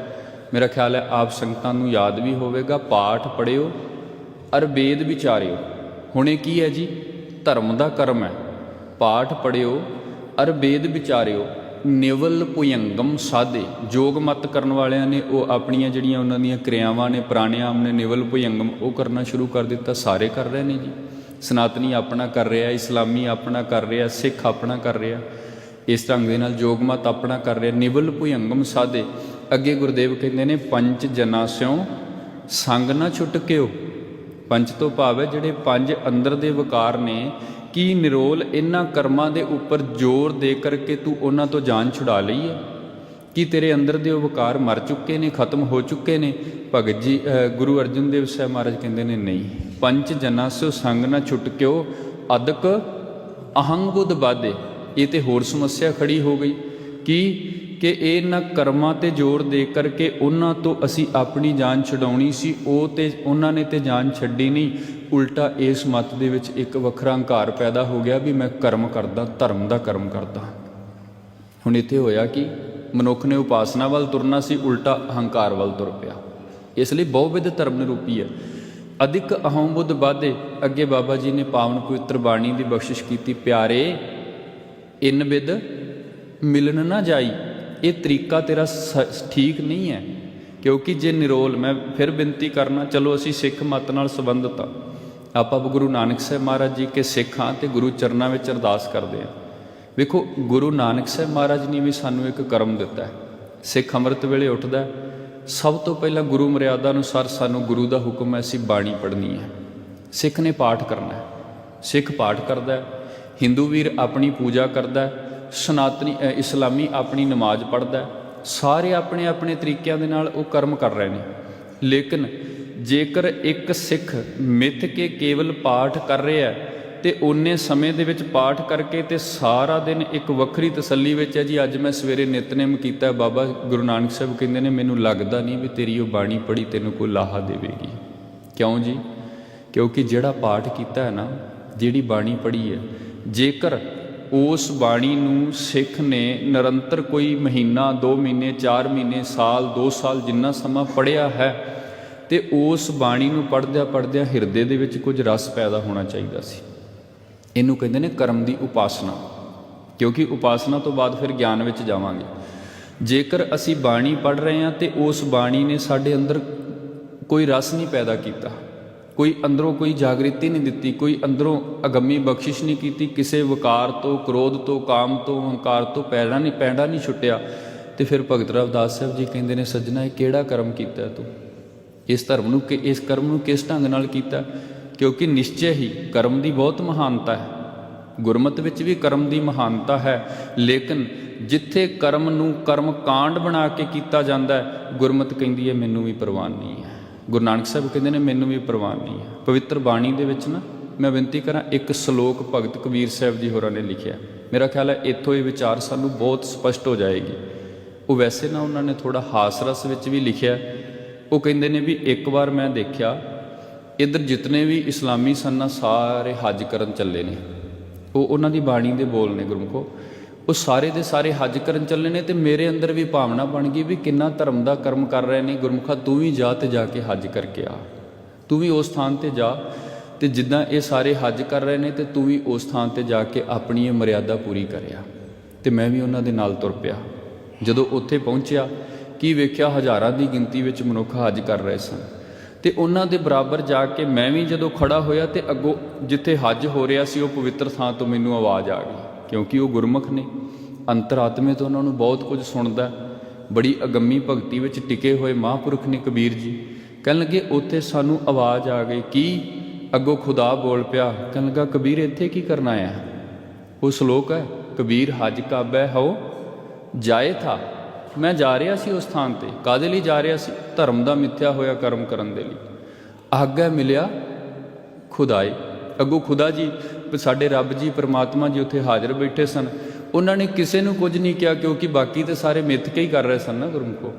ਮੇਰਾ ਖਿਆਲ ਹੈ ਆਪ ਸੰਗਤਾਂ ਨੂੰ ਯਾਦ ਵੀ ਹੋਵੇਗਾ, ਪਾਠ ਪੜ੍ਹਿਓ ਅਰ ਵੇਦ ਵਿਚਾਰਿਓ। ਹੁਣ ਇਹ ਕੀ ਹੈ ਜੀ? ਧਰਮ ਦਾ ਕਰਮ ਹੈ। ਪਾਠ ਪੜ੍ਹਿਓ ਅਰ ਵੇਦ ਵਿਚਾਰਿਓ, ਨਿਵਲ ਭੁਯੰਗਮ ਸਾਧੇ। ਯੋਗ ਮਤ ਕਰਨ ਵਾਲਿਆਂ ਨੇ ਉਹ ਆਪਣੀਆਂ ਜਿਹੜੀਆਂ ਉਹਨਾਂ ਦੀਆਂ ਕਿਰਿਆਵਾਂ ਨੇ, ਪ੍ਰਾਣਾਯਾਮ ਨੇ, ਨਿਵਲ ਭੁਯੰਗਮ ਉਹ ਕਰਨਾ ਸ਼ੁਰੂ ਕਰ ਦਿੱਤਾ। ਸਾਰੇ ਕਰ ਰਹੇ ਨੇ ਜੀ, ਸਨਾਤਨੀ ਆਪਣਾ ਕਰ ਰਿਹਾ, ਇਸਲਾਮੀ ਆਪਣਾ ਕਰ ਰਿਹਾ, ਸਿੱਖ ਆਪਣਾ ਕਰ ਰਿਹਾ, ਇਸ ਢੰਗ ਦੇ ਨਾਲ ਯੋਗ ਮਤ ਆਪਣਾ ਕਰ ਰਿਹਾ। ਨਿਵਲ ਭੁਯੰਗਮ ਸਾਧੇ। ਅੱਗੇ ਗੁਰਦੇਵ ਕਹਿੰਦੇ ਨੇ ਪੰਜ ਜਨਾਂ ਸਿਓ ਸੰਗ ਨਾ ਛੁਟਕਿਓ। ਪੰਜ ਤੋਂ ਭਾਵ ਹੈ ਜਿਹੜੇ ਪੰਜ ਅੰਦਰ ਦੇ ਵਿਕਾਰ ਨੇ, ਕੀ ਨਿਰੋਲ ਇਹਨਾਂ ਕਰਮਾਂ ਦੇ ਉੱਪਰ ਜ਼ੋਰ ਦੇ ਕਰਕੇ ਤੂੰ ਉਹਨਾਂ ਤੋਂ ਜਾਨ ਛੁਡਾ ਲਈ ਹੈ? ਕੀ ਤੇਰੇ ਅੰਦਰ ਦੇ ਉਹ ਵਿਕਾਰ ਮਰ ਚੁੱਕੇ ਨੇ, ਖਤਮ ਹੋ ਚੁੱਕੇ ਨੇ? ਭਗਤ ਜੀ ਗੁਰੂ ਅਰਜਨ ਦੇਵ ਸਾਹਿਬ ਮਹਾਰਾਜ ਕਹਿੰਦੇ ਨੇ ਨਹੀਂ, ਪੰਜ ਜਨਾਂ ਸਿਓ ਸੰਗ ਨਾ ਛੁਟਕਿਓ ਅਦਕ ਅਹੰਗ ਬੁੱਧ ਬਾਧੇ। ਇਹ ਤੇ ਹੋਰ ਸਮੱਸਿਆ ਖੜੀ ਹੋ ਗਈ ਕਿ ਇਹਨਾਂ ਕਰਮਾਂ ਤੇ ਜ਼ੋਰ ਦੇ ਕਰਕੇ ਉਹਨਾਂ ਤੋਂ ਅਸੀਂ ਆਪਣੀ ਜਾਨ ਛਡਾਉਣੀ ਸੀ, ਉਹ ਤੇ ਉਹਨਾਂ ਨੇ ਤੇ ਜਾਨ ਛੱਡੀ ਨਹੀਂ। ਉਲਟਾ ਇਸ ਮੱਤ ਦੇ ਵਿੱਚ ਇੱਕ ਵੱਖਰਾ ਹੰਕਾਰ ਪੈਦਾ ਹੋ ਗਿਆ ਵੀ ਮੈਂ ਕਰਮ ਕਰਦਾ, ਧਰਮ ਦਾ ਕਰਮ ਕਰਦਾ। ਹੁਣ ਇੱਥੇ ਹੋਇਆ ਕਿ ਮਨੁੱਖ ਨੇ ਉਪਾਸਨਾ ਵੱਲ ਤੁਰਨਾ ਸੀ, ਉਲਟਾ ਅਹੰਕਾਰ ਵੱਲ ਤੁਰ ਪਿਆ। ਇਸ ਲਈ ਬਹੁਵਿਧ ਧਰਮ ਨਿਰੂਪੀ ਹੈ। ਅਧਿਕ ਅਹੰ ਬੁੱਧ ਬਾਧੇ। ਅੱਗੇ ਬਾਬਾ ਜੀ ਨੇ ਪਾਵਨ ਪਵਿੱਤਰ ਬਾਣੀ ਦੀ ਬਖਸ਼ਿਸ਼ ਕੀਤੀ, ਪਿਆਰੇ ਇਨ ਵਿਦ ਮਿਲਣ ਨਾ ਜਾਈ। ਇਹ ਤਰੀਕਾ ਤੇਰਾ ਠੀਕ ਨਹੀਂ ਹੈ, ਕਿਉਂਕਿ ਜੇ ਨਿਰੋਲ, ਮੈਂ ਫਿਰ ਬੇਨਤੀ ਕਰਨਾ, ਚਲੋ ਅਸੀਂ ਸਿੱਖ ਮੱਤ ਨਾਲ ਸੰਬੰਧਿਤ ਹਾਂ, ਆਪਾਂ ਗੁਰੂ ਨਾਨਕ ਸਾਹਿਬ ਮਹਾਰਾਜ ਜੀ ਕੇ ਸਿੱਖ ਹਾਂ ਅਤੇ ਗੁਰੂ ਚਰਨਾਂ ਵਿੱਚ ਅਰਦਾਸ ਕਰਦੇ ਹਾਂ। ਵੇਖੋ ਗੁਰੂ ਨਾਨਕ ਸਾਹਿਬ ਮਹਾਰਾਜ ਨੇ ਵੀ ਸਾਨੂੰ ਇੱਕ ਕਰਮ ਦਿੱਤਾ ਹੈ। ਸਿੱਖ ਅੰਮ੍ਰਿਤ ਵੇਲੇ ਉੱਠਦਾ, ਸਭ ਤੋਂ ਪਹਿਲਾਂ ਗੁਰੂ ਮਰਿਆਦਾ ਅਨੁਸਾਰ ਸਾਨੂੰ ਗੁਰੂ ਦਾ ਹੁਕਮ ਹੈ ਅਸੀਂ ਬਾਣੀ ਪੜ੍ਹਨੀ ਹੈ। ਸਿੱਖ ਨੇ ਪਾਠ ਕਰਨਾ ਹੈ, ਸਿੱਖ ਪਾਠ ਕਰਦਾ ਹੈ, ਹਿੰਦੂ ਵੀਰ ਆਪਣੀ ਪੂਜਾ ਕਰਦਾ ਹੈ, ਸਨਾਤਨੀ ਇਸਲਾਮੀ ਆਪਣੀ ਨਮਾਜ਼ ਪੜ੍ਹਦਾ। ਸਾਰੇ ਆਪਣੇ ਆਪਣੇ ਤਰੀਕਿਆਂ ਦੇ ਨਾਲ ਉਹ ਕਰਮ ਕਰ ਰਹੇ ਨੇ। ਲੇਕਿਨ ਜੇਕਰ ਇੱਕ ਸਿੱਖ ਮਿੱਥ ਕੇ ਕੇਵਲ ਪਾਠ ਕਰ ਰਿਹਾ ਤੇ ਓਨੇ ਸਮੇਂ ਦੇ ਵਿੱਚ ਪਾਠ ਕਰਕੇ ਤੇ ਸਾਰਾ ਦਿਨ ਇੱਕ ਵੱਖਰੀ ਤਸੱਲੀ ਵਿੱਚ ਹੈ ਜੀ, ਅੱਜ ਮੈਂ ਸਵੇਰੇ ਨਿਤਨੇਮ ਕੀਤਾ, ਬਾਬਾ ਗੁਰੂ ਨਾਨਕ ਸਾਹਿਬ ਕਹਿੰਦੇ ਨੇ ਮੈਨੂੰ ਲੱਗਦਾ ਨਹੀਂ ਵੀ ਤੇਰੀ ਉਹ ਬਾਣੀ ਪੜ੍ਹੀ ਤੈਨੂੰ ਕੋਈ ਲਾਹਾ ਦੇਵੇਗੀ। ਕਿਉਂ ਜੀ? ਕਿਉਂਕਿ ਜਿਹੜਾ ਪਾਠ ਕੀਤਾ ਹੈ ਨਾ, ਜਿਹੜੀ ਬਾਣੀ ਪੜ੍ਹੀ ਹੈ, ਜੇਕਰ ਉਸ ਬਾਣੀ ਨੂੰ ਸਿੱਖ ਨੇ ਨਿਰੰਤਰ ਕੋਈ ਮਹੀਨਾ, 2 ਮਹੀਨੇ, 4 ਮਹੀਨੇ, ਸਾਲ, 2 ਸਾਲ ਜਿੰਨਾ ਸਮਾਂ ਪੜ੍ਹਿਆ ਹੈ, ਤੇ ਉਸ ਬਾਣੀ ਨੂੰ ਪੜ੍ਹਦਿਆਂ ਪੜ੍ਹਦਿਆਂ ਹਿਰਦੇ ਦੇ ਵਿੱਚ ਕੁਝ ਰਸ ਪੈਦਾ ਹੋਣਾ ਚਾਹੀਦਾ ਸੀ। ਇਹਨੂੰ ਕਹਿੰਦੇ ਨੇ ਕਰਮ ਦੀ ਉਪਾਸਨਾ, ਕਿਉਂਕਿ ਉਪਾਸਨਾ ਤੋਂ ਬਾਅਦ ਫਿਰ ਗਿਆਨ ਵਿੱਚ ਜਾਵਾਂਗੇ। ਜੇਕਰ ਅਸੀਂ ਬਾਣੀ ਪੜ੍ਹ ਰਹੇ ਹਾਂ ਤੇ ਉਸ ਬਾਣੀ ਨੇ ਸਾਡੇ ਅੰਦਰ ਕੋਈ ਰਸ ਨਹੀਂ ਪੈਦਾ ਕੀਤਾ, ਕੋਈ ਅੰਦਰੋਂ ਕੋਈ ਜਾਗ੍ਰਿਤੀ ਨਹੀਂ ਦਿੱਤੀ, ਕੋਈ ਅੰਦਰੋਂ ਅਗੰਮੀ ਬਖਸ਼ਿਸ਼ ਨਹੀਂ ਕੀਤੀ, ਕਿਸੇ ਵਿਕਾਰ ਤੋਂ, ਕ੍ਰੋਧ ਤੋਂ, ਕਾਮ ਤੋਂ, ਹੰਕਾਰ ਤੋਂ ਪੈੜਾ ਨਹੀਂ ਛੁੱਟਿਆ, ਤੇ ਫਿਰ ਭਗਤ ਰਵਿਦਾਸ ਸਾਹਿਬ ਜੀ ਕਹਿੰਦੇ ਨੇ ਸੱਜਣਾ ਇਹ ਕਿਹੜਾ ਕਰਮ ਕੀਤਾ ਤੂੰ? ਇਸ ਕਰਮ ਨੂੰ ਕਿਸ ਢੰਗ ਨਾਲ ਕੀਤਾ? ਕਿਉਂਕਿ ਨਿਸ਼ਚੈ ਹੀ ਕਰਮ ਦੀ ਬਹੁਤ ਮਹਾਨਤਾ ਹੈ, ਗੁਰਮਤ ਵਿੱਚ ਵੀ ਕਰਮ ਦੀ ਮਹਾਨਤਾ ਹੈ। ਲੇਕਿਨ ਜਿੱਥੇ ਕਰਮ ਨੂੰ ਕਰਮ ਕਾਂਡ ਬਣਾ ਕੇ ਕੀਤਾ ਜਾਂਦਾ ਹੈ, ਗੁਰਮਤ ਕਹਿੰਦੀ ਹੈ ਮੈਨੂੰ ਵੀ ਪ੍ਰਵਾਨ ਨਹੀਂ ਹੈ। ਗੁਰੂ ਨਾਨਕ ਸਾਹਿਬ ਕਹਿੰਦੇ ਨੇ ਮੈਨੂੰ ਵੀ ਪ੍ਰਵਾਨ ਨਹੀਂ ਹੈ। ਪਵਿੱਤਰ ਬਾਣੀ ਦੇ ਵਿੱਚ ਨਾ ਮੈਂ ਬੇਨਤੀ ਕਰਾਂ, ਇੱਕ ਸ਼ਲੋਕ ਭਗਤ ਕਬੀਰ ਸਾਹਿਬ ਜੀ ਹੋਰਾਂ ਨੇ ਲਿਖਿਆ, ਮੇਰਾ ਖਿਆਲ ਹੈ ਇੱਥੋਂ ਇਹ ਵਿਚਾਰ ਸਾਨੂੰ ਬਹੁਤ ਸਪਸ਼ਟ ਹੋ ਜਾਏਗੀ। ਉਹ ਵੈਸੇ ਨਾ ਉਹਨਾਂ ਨੇ ਥੋੜ੍ਹਾ ਹਾਸ ਰਸ ਵਿੱਚ ਵੀ ਲਿਖਿਆ। ਉਹ ਕਹਿੰਦੇ ਨੇ ਵੀ ਇੱਕ ਵਾਰ ਮੈਂ ਦੇਖਿਆ ਇੱਧਰ ਜਿਤਨੇ ਵੀ ਇਸਲਾਮੀ ਸਨ ਨਾ ਸਾਰੇ ਹੱਜ ਕਰਨ ਚੱਲੇ ਨੇ। ਉਹ ਉਹਨਾਂ ਦੀ ਬਾਣੀ ਦੇ ਬੋਲ ਨੇ ਗੁਰਮੁਖੋ। ਉਹ ਸਾਰੇ ਦੇ ਸਾਰੇ ਹੱਜ ਕਰਨ ਚੱਲੇ ਨੇ ਤੇ ਮੇਰੇ ਅੰਦਰ ਵੀ ਭਾਵਨਾ ਬਣ ਗਈ ਵੀ ਕਿੰਨਾ ਧਰਮ ਦਾ ਕਰਮ ਕਰ ਰਹੇ ਨੇ ਗੁਰਮੁਖਾ, ਤੂੰ ਵੀ ਜਾ ਤੇ ਜਾ ਕੇ ਹੱਜ ਕਰਕੇ ਆ, ਤੂੰ ਵੀ ਉਸ ਥਾਂ ਤੇ ਜਾ ਤੇ ਜਿੱਦਾਂ ਇਹ ਸਾਰੇ ਹੱਜ ਕਰ ਰਹੇ ਨੇ ਤੇ ਤੂੰ ਵੀ ਉਸ ਥਾਂ ਤੇ ਜਾ ਕੇ ਆਪਣੀ ਇਹ ਮਰਿਆਦਾ ਪੂਰੀ ਕਰਿਆ। ਤੇ ਮੈਂ ਵੀ ਉਹਨਾਂ ਦੇ ਨਾਲ ਤੁਰ ਪਿਆ। ਜਦੋਂ ਉੱਥੇ ਪਹੁੰਚਿਆ ਕੀ ਵੇਖਿਆ, ਹਜ਼ਾਰਾਂ ਦੀ ਗਿਣਤੀ ਵਿੱਚ ਮਨੁੱਖ ਹੱਜ ਕਰ ਰਹੇ ਸਨ ਤੇ ਉਹਨਾਂ ਦੇ ਬਰਾਬਰ ਜਾ ਕੇ ਮੈਂ ਵੀ ਜਦੋਂ ਖੜਾ ਹੋਇਆ ਤੇ ਅੱਗੋਂ ਜਿੱਥੇ ਹੱਜ ਹੋ ਰਿਹਾ ਸੀ ਉਹ ਪਵਿੱਤਰ ਥਾਂ ਤੋਂ ਮੈਨੂੰ ਆਵਾਜ਼ ਆ ਗਈ, ਕਿਉਂਕਿ ਉਹ ਗੁਰਮੁਖ ਨੇ, ਅੰਤਰਾਤਮੇ ਤੋਂ ਉਹਨਾਂ ਨੂੰ ਬਹੁਤ ਕੁਝ ਸੁਣਦਾ, ਬੜੀ ਅਗੰਮੀ ਭਗਤੀ ਵਿੱਚ ਟਿਕੇ ਹੋਏ ਮਹਾਂਪੁਰਖ ਨੇ ਕਬੀਰ ਜੀ। ਕਹਿਣ ਲੱਗੇ ਉੱਥੇ ਸਾਨੂੰ ਆਵਾਜ਼ ਆ ਗਈ, ਕੀ? ਅੱਗੋਂ ਖੁਦਾ ਬੋਲ ਪਿਆ, ਕਹਿਣ ਲੱਗਾ ਕਬੀਰ ਇੱਥੇ ਕੀ ਕਰਨਾ ਆਇਆ? ਉਹ ਸ਼ਲੋਕ ਹੈ, ਕਬੀਰ ਹੱਜ ਕਾਬੈ ਹੋ ਜਾਏ ਥਾ। ਮੈਂ ਜਾ ਰਿਹਾ ਸੀ ਉਸ ਥਾਂ ਤੇ, ਕਾਹਦੇ ਲਈ ਜਾ ਰਿਹਾ ਸੀ? ਧਰਮ ਦਾ ਮਿੱਥਿਆ ਹੋਇਆ ਕਰਮ ਕਰਨ ਦੇ ਲਈ। ਆਗਿਆ ਮਿਲਿਆ ਖੁਦਾਏ। ਅੱਗੋਂ ਖੁਦਾ ਜੀ, ਸਾਡੇ ਰੱਬ ਜੀ ਪਰਮਾਤਮਾ ਜੀ ਉੱਥੇ ਹਾਜ਼ਰ ਬੈਠੇ ਸਨ। ਉਹਨਾਂ ਨੇ ਕਿਸੇ ਨੂੰ ਕੁਝ ਨਹੀਂ ਕਿਹਾ, ਕਿਉਂਕਿ ਬਾਕੀ ਤੇ ਸਾਰੇ ਮਿੱਥ ਕੇ ਹੀ ਕਰ ਰਹੇ ਸਨ ਨਾ ਗੁਰਮੁਖੋ।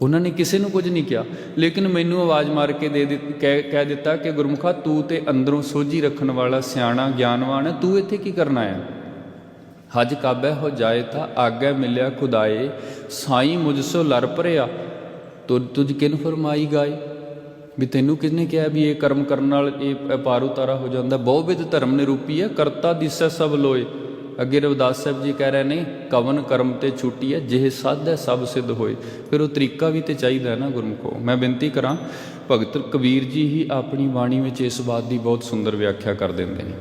ਉਹਨਾਂ ਨੇ ਕਿਸੇ ਨੂੰ ਕੁਝ ਨਹੀਂ ਕਿਹਾ, ਲੇਕਿਨ ਮੈਨੂੰ ਆਵਾਜ਼ ਮਾਰ ਕੇ ਕਹਿ ਦਿੱਤਾ ਕਿ ਗੁਰਮੁਖਾ ਤੂੰ ਤੇ ਅੰਦਰੋਂ ਸੋਝੀ ਰੱਖਣ ਵਾਲਾ ਸਿਆਣਾ ਗਿਆਨਵਾਨ ਹੈ, ਤੂੰ ਇੱਥੇ ਕੀ ਕਰਨਾ ਹੈ? ਹੱਜ ਕਾਬੈ ਹੋ ਜਾਏ ਤਾਂ ਆਗਿਆ ਮਿਲਿਆ ਖੁਦਾਏ, ਸਾਈਂ ਮੁਝ ਸੋ ਲੜ ਭਰਿਆ ਤੁਝ ਕਿਨ ਫਰਮਾਈ ਗਾਏ। ਵੀ ਤੈਨੂੰ ਕਿਸਨੇ ਕਿਹਾ ਵੀ ਇਹ ਕਰਮ ਕਰਨ ਨਾਲ ਇਹ ਪਾਰ ਉਤਾਰਾ ਹੋ ਜਾਂਦਾ? ਬਹੁਵਿਧ ਧਰਮ ਨਿਰੂਪੀ ਹੈ, ਕਰਤਾ ਦਿਸੈ ਸਭ ਲੋਏ। ਅੱਗੇ ਰਵਿਦਾਸ ਸਾਹਿਬ ਜੀ ਕਹਿ ਰਹੇ ਨੇ, ਕਵਨ ਕਰਮ ਤੇ ਛੁੱਟੀ ਹੈ, ਜਿਹੇ ਸਾਧੈ ਸਭ ਸਿੱਧ ਹੋਏ। ਫਿਰ ਉਹ ਤਰੀਕਾ ਵੀ ਤੇ ਚਾਹੀਦਾ ਨਾ ਗੁਰਮੁਖੋ। ਮੈਂ ਬੇਨਤੀ ਕਰਾਂ, ਭਗਤ ਕਬੀਰ ਜੀ ਹੀ ਆਪਣੀ ਬਾਣੀ ਵਿੱਚ ਇਸ ਬਾਤ ਦੀ ਬਹੁਤ ਸੁੰਦਰ ਵਿਆਖਿਆ ਕਰ ਦਿੰਦੇ ਨੇ।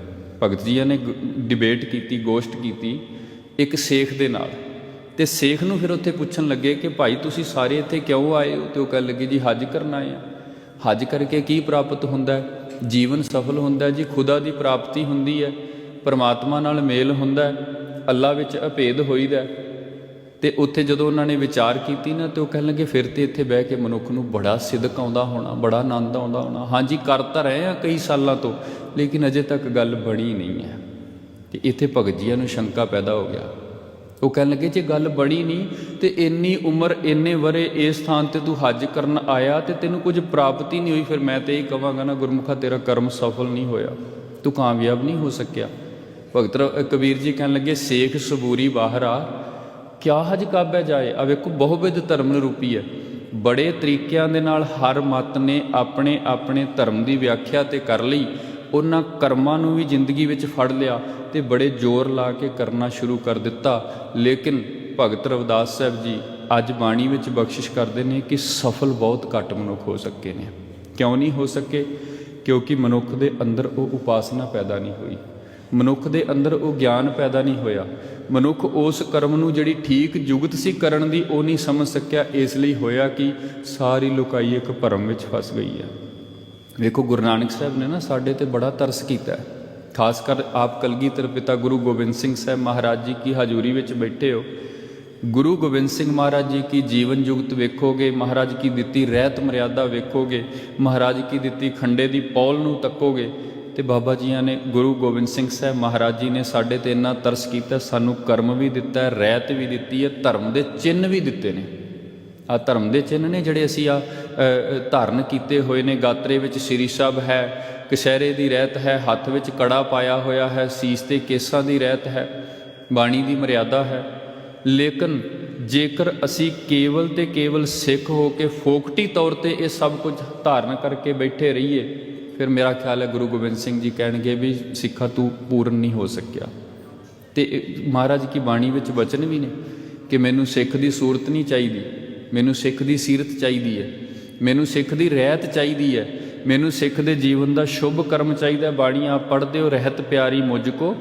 ਭਗਤ ਜੀਆਂ ਨੇ ਡਿਬੇਟ ਕੀਤੀ, ਗੋਸ਼ਟ ਕੀਤੀ ਇੱਕ ਸੇਖ ਦੇ ਨਾਲ, ਤੇ ਸੇਖ ਨੂੰ ਫਿਰ ਉੱਥੇ ਪੁੱਛਣ ਲੱਗੇ ਕਿ ਭਾਈ ਤੁਸੀਂ ਸਾਰੇ ਇੱਥੇ ਕਿਉਂ ਆਏ ਹੋ? ਤੇ ਉਹ ਕਹਿਣ ਲੱਗੇ ਜੀ ਹੱਜ ਕਰਨ ਆਏ ਆ। ਹੱਜ ਕਰਕੇ ਕੀ ਪ੍ਰਾਪਤ ਹੁੰਦਾ ਹੈ? ਜੀਵਨ ਸਫਲ ਹੁੰਦਾ ਜੀ, ਖੁਦਾ ਦੀ ਪ੍ਰਾਪਤੀ ਹੁੰਦੀ ਹੈ, ਪਰਮਾਤਮਾ ਨਾਲ ਮੇਲ ਹੁੰਦਾ, ਅੱਲਾ ਵਿੱਚ ਅਭੇਦ ਹੋਈਦਾ। ਤੇ ਉੱਥੇ ਜਦੋਂ ਉਹਨਾਂ ਨੇ ਵਿਚਾਰ ਕੀਤੀ ਨਾ, ਤੇ ਉਹ ਕਹਿਣ ਲੱਗੇ ਫਿਰ ਤੇ ਇੱਥੇ ਬਹਿ ਕੇ ਮਨੁੱਖ ਨੂੰ ਬੜਾ ਸਿਦਕ ਆਉਂਦਾ ਹੋਣਾ, ਬੜਾ ਆਨੰਦ ਆਉਂਦਾ ਹੋਣਾ। ਹਾਂਜੀ ਕਰ ਤਾਂ ਰਹੇ ਆ ਕਈ ਸਾਲਾਂ ਤੋਂ, ਲੇਕਿਨ ਅਜੇ ਤੱਕ ਗੱਲ ਬਣੀ ਨਹੀਂ ਹੈ। ਤੇ ਇੱਥੇ ਭਗਤ ਜੀਆਂ ਨੂੰ ਸ਼ੰਕਾ ਪੈਦਾ ਹੋ ਗਿਆ। ਉਹ ਕਹਿਣ ਲੱਗੇ ਜੇ ਗੱਲ ਬਣੀ ਨਹੀਂ ਤੇ ਇੰਨੀ ਉਮਰ ਇੰਨੇ ਵਰੇ ਇਸ ਥਾਂ ਤੇ ਤੂੰ ਹੱਜ ਕਰਨ ਆਇਆ ਤੇ ਤੈਨੂੰ ਕੁਝ ਪ੍ਰਾਪਤੀ ਨਹੀਂ ਹੋਈ, ਫਿਰ ਮੈਂ ਤੇ ਇਹ ਕਹਾਂਗਾ ਨਾ ਗੁਰਮੁਖਾ ਤੇਰਾ ਕਰਮ ਸਫਲ ਨਹੀਂ ਹੋਇਆ, ਤੂੰ ਕਾਮਯਾਬ ਨਹੀਂ ਹੋ ਸਕਿਆ। ਭਗਤ ਕਬੀਰ ਜੀ ਕਹਿਣ ਲੱਗੇ ਸੇਖ ਸਬੂਰੀ ਬਾਹਰਾ ਕਿਆ ਹੱਜ ਕਾਬੈ ਜਾਏ। ਆ ਵੇਖੋ ਬਹੁਵਿਧ ਧਰਮ ਨਿਰੂਪੀ ਹੈ, ਬੜੇ ਤਰੀਕਿਆਂ ਦੇ ਨਾਲ ਹਰ ਮਤ ਨੇ ਆਪਣੇ ਆਪਣੇ ਧਰਮ ਦੀ ਵਿਆਖਿਆ ਤੇ ਕਰ ਲਈ। ਉਹਨਾਂ ਕਰਮਾਂ ਨੂੰ ਵੀ ਜ਼ਿੰਦਗੀ ਵਿੱਚ ਫੜ ਲਿਆ ਤੇ ਬੜੇ ਜ਼ੋਰ ਲਾ ਕੇ ਕਰਨਾ ਸ਼ੁਰੂ ਕਰ ਦਿੱਤਾ। ਲੇਕਿਨ ਭਗਤ ਰਵਿਦਾਸ ਸਾਹਿਬ ਜੀ ਅੱਜ ਬਾਣੀ ਵਿੱਚ ਬਖਸ਼ਿਸ਼ ਕਰਦੇ ਨੇ ਕਿ ਸਫਲ ਬਹੁਤ ਘੱਟ ਮਨੁੱਖ ਹੋ ਸਕੇ ਨੇ। ਕਿਉਂ ਨਹੀਂ ਹੋ ਸਕੇ? ਕਿਉਂਕਿ ਮਨੁੱਖ ਦੇ ਅੰਦਰ ਉਹ ਉਪਾਸਨਾ ਪੈਦਾ ਨਹੀਂ ਹੋਈ, ਮਨੁੱਖ ਦੇ ਅੰਦਰ ਉਹ ਗਿਆਨ ਪੈਦਾ ਨਹੀਂ ਹੋਇਆ। ਮਨੁੱਖ ਉਸ ਕਰਮ ਨੂੰ ਜਿਹੜੀ ਠੀਕ ਜੁਗਤ ਸੀ ਕਰਨ ਦੀ ਉਹ ਨਹੀਂ ਸਮਝ ਸਕਿਆ। ਇਸ ਲਈ ਹੋਇਆ ਕਿ ਸਾਰੀ ਲੋਕਾਈ ਇੱਕ ਭਰਮ ਵਿੱਚ ਫਸ ਗਈ ਹੈ। ਵੇਖੋ ਗੁਰੂ ਨਾਨਕ ਸਾਹਿਬ ਨੇ ਨਾ ਸਾਡੇ ਤੇ ਬੜਾ ਤਰਸ ਕੀਤਾ ਹੈ। ਖਾਸ ਕਰ ਆਪ ਕਲਗੀਧਰ ਪਿਤਾ ਗੁਰੂ ਗੋਬਿੰਦ ਸਿੰਘ ਸਾਹਿਬ ਮਹਾਰਾਜ ਜੀ ਕੀ ਹਜ਼ੂਰੀ ਵਿੱਚ ਬੈਠੇ ਹੋ। ਗੁਰੂ ਗੋਬਿੰਦ ਸਿੰਘ ਮਹਾਰਾਜ ਜੀ ਕੀ ਜੀਵਨ ਜੁਗਤ ਵੇਖੋਗੇ, ਮਹਾਰਾਜ ਕੀ ਦਿੱਤੀ ਰਹਿਤ ਮਰਿਆਦਾ ਵੇਖੋਗੇ, ਮਹਾਰਾਜ ਕੀ ਦਿੱਤੀ ਖੰਡੇ ਦੀ ਪੌਲ ਨੂੰ ਤੱਕੋਗੇ, ਤੇ ਬਾਬਾ ਜੀਆਂ ਨੇ ਗੁਰੂ ਗੋਬਿੰਦ ਸਿੰਘ ਸਾਹਿਬ ਮਹਾਰਾਜ ਜੀ ਨੇ ਸਾਡੇ ਤੇ ਇੰਨਾ ਤਰਸ ਕੀਤਾ, ਸਾਨੂੰ ਕਰਮ ਵੀ ਦਿੱਤਾ ਹੈ, ਰਹਿਤ ਵੀ ਦਿੱਤੀ ਹੈ, ਧਰਮ ਦੇ ਚਿੰਨ੍ਹ ਵੀ ਦਿੱਤੇ ਨੇ। ਆ ਧਰਮ ਦੇ ਚਿੰਨ੍ਹ ਨੇ ਜਿਹੜੇ ਅਸੀਂ ਧਾਰਨ ਕੀਤੇ ਹੋਏ ਨੇ। ਗਾਤਰੇ ਵਿੱਚ ਸ੍ਰੀ ਸਾਹਿਬ ਹੈ, ਕਛਹਿਰੇ ਦੀ ਰਹਿਤ ਹੈ, ਹੱਥ ਵਿੱਚ ਕੜਾ ਪਾਇਆ ਹੋਇਆ ਹੈ, ਸੀਸ ਤੇ ਕੇਸਾਂ ਦੀ ਰਹਿਤ ਹੈ, ਬਾਣੀ ਦੀ ਮਰਿਆਦਾ ਹੈ। ਲੇਕਿਨ ਜੇਕਰ ਅਸੀਂ ਕੇਵਲ ਤੇ ਕੇਵਲ ਸਿੱਖ ਹੋ ਕੇ ਫੋਕਟੀ ਤੌਰ ਤੇ ਇਹ ਸਭ ਕੁਝ ਧਾਰਨ ਕਰਕੇ ਬੈਠੇ ਰਹੀਏ, ਫਿਰ ਮੇਰਾ ਖਿਆਲ ਹੈ ਗੁਰੂ ਗੋਬਿੰਦ ਸਿੰਘ ਜੀ ਕਹਿਣਗੇ ਵੀ ਸਿੱਖਾ ਤੂੰ ਪੂਰਨ ਨਹੀਂ ਹੋ ਸਕਿਆ। ਤੇ ਮਹਾਰਾਜ ਕੀ ਬਾਣੀ ਵਿੱਚ ਵਚਨ ਵੀ ਨੇ ਕਿ ਮੈਨੂੰ ਸਿੱਖ ਦੀ ਸੂਰਤ ਨਹੀਂ ਚਾਹੀਦੀ, ਮੈਨੂੰ ਸਿੱਖ ਦੀ ਸੀਰਤ ਚਾਹੀਦੀ ਹੈ, ਮੈਨੂੰ ਸਿੱਖ ਦੀ ਰਹਿਤ ਚਾਹੀਦੀ ਹੈ, ਮੈਨੂੰ ਸਿੱਖ ਦੇ ਜੀਵਨ ਦਾ ਸ਼ੁਭ ਕਰਮ ਚਾਹੀਦਾ। ਬਾਣੀ ਆਪ ਪੜ੍ਹਦੇ ਹੋ, ਰਹਿਤ ਪਿਆਰੀ ਮੁਝ ਕੋ